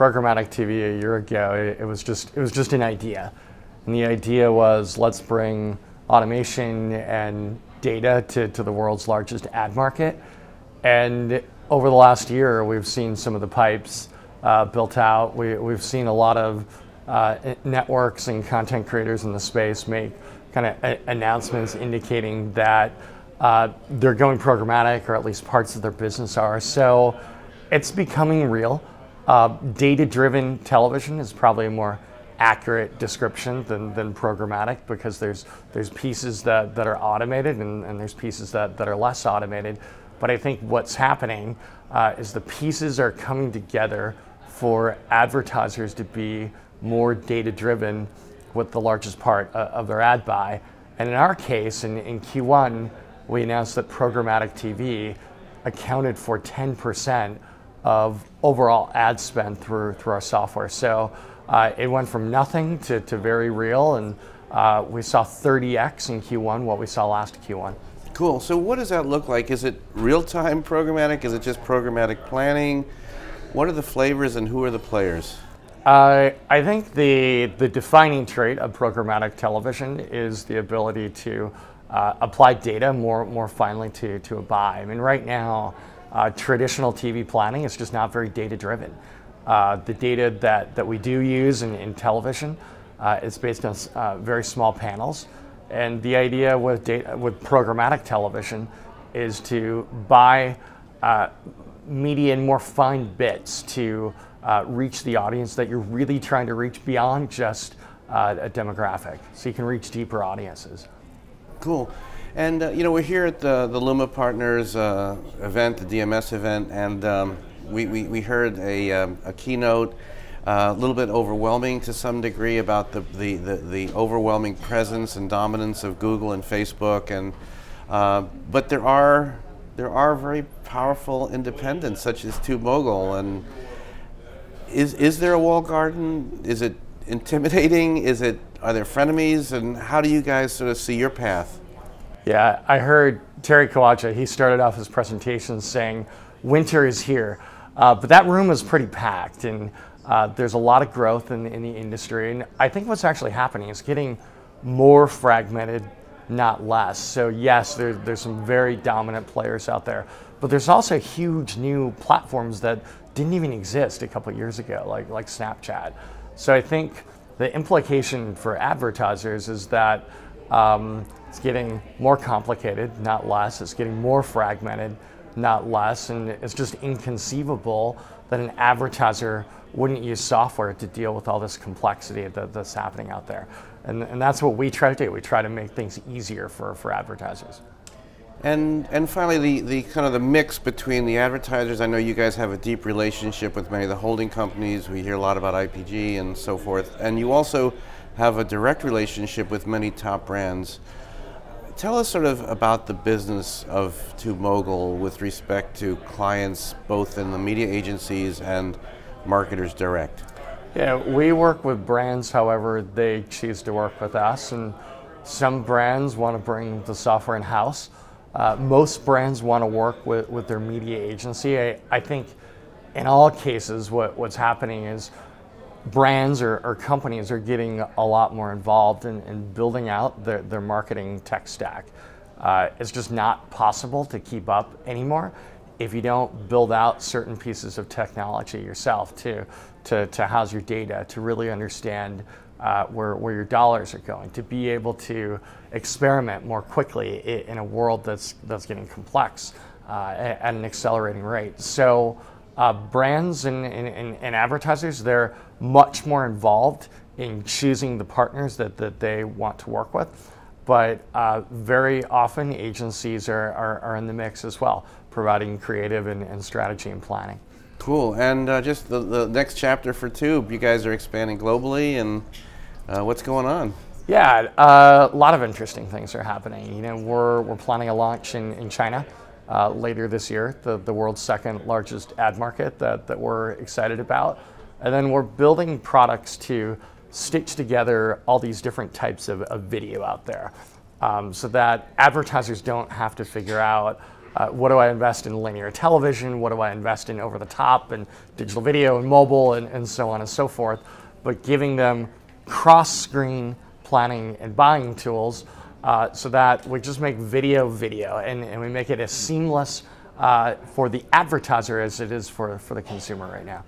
programmatic TV a year ago, it was just an idea. And the idea was, let's bring automation and data to the world's largest ad market. And over the last year, we've seen some of the pipes built out. We've seen a lot of networks and content creators in the space make kind of announcements indicating that they're going programmatic, or at least parts of their business are. So it's becoming real. Data-driven television is probably a more accurate description than programmatic, because there's pieces that are automated and there's pieces that are less automated. But I think what's happening is the pieces are coming together for advertisers to be more data-driven with the largest part of their ad buy. And in our case, in Q1, we announced that programmatic TV accounted for 10% of overall ad spend through our software. So it went from nothing to very real, and we saw 30x in Q1 what we saw last Q1. Cool. So what does that look like? Is it real-time programmatic? Is it just programmatic planning? What are the flavors and who are the players? I think the defining trait of programmatic television is the ability to apply data more finely to a buy. I mean, right now, traditional TV planning is just not very data-driven. The data that we do use in television is based on very small panels. And the idea with programmatic television is to buy media in more fine bits to reach the audience that you're really trying to reach beyond just a demographic. So you can reach deeper audiences. Cool. And we're here at the Luma Partners event, the DMS event, and we heard a keynote, a little bit overwhelming to some degree about the overwhelming presence and dominance of Google and Facebook, and but there are very powerful independents such as TubeMogul. And is there a walled garden? Is it intimidating? Are there frenemies? And how do you guys sort of see your path? Yeah, I heard Terry Kawaja, he started off his presentation saying, winter is here. But that room was pretty packed, and there's a lot of growth in the industry. And I think what's actually happening is getting more fragmented, not less. So yes, there's some very dominant players out there, but there's also huge new platforms that didn't even exist a couple of years ago, like Snapchat. So I think the implication for advertisers is that it's getting more complicated, not less. It's getting more fragmented, not less. And it's just inconceivable that an advertiser wouldn't use software to deal with all this complexity that's happening out there. And that's what we try to do. We try to make things easier for advertisers. And finally, the kind of the mix between the advertisers. I know you guys have a deep relationship with many of the holding companies. We hear a lot about IPG and so forth. And you also have a direct relationship with many top brands. Tell us sort of about the business of TubeMogul with respect to clients, both in the media agencies and marketers direct. Yeah, we work with brands however they choose to work with us, and some brands want to bring the software in-house. Most brands want to work with their media agency. I think in all cases what's happening is brands or companies are getting a lot more involved in building out their marketing tech stack. It's just not possible to keep up anymore if you don't build out certain pieces of technology yourself to house your data, to really understand where your dollars are going, to be able to experiment more quickly in a world that's getting complex at an accelerating rate. So brands and advertisers, they're much more involved in choosing the partners that they want to work with. But very often agencies are in the mix as well, providing creative and strategy and planning. Cool. And just the next chapter for Tube, you guys are expanding globally, and what's going on? Yeah, a lot of interesting things are happening. You know, we're planning a launch in China later this year, the world's second largest ad market that we're excited about. And then we're building products to stitch together all these different types of video out there, so that advertisers don't have to figure out what do I invest in linear television? What do I invest in over the top and digital video and mobile and so on and so forth? But giving them cross-screen planning and buying tools so that we just make video and we make it as seamless for the advertiser as it is for the consumer right now.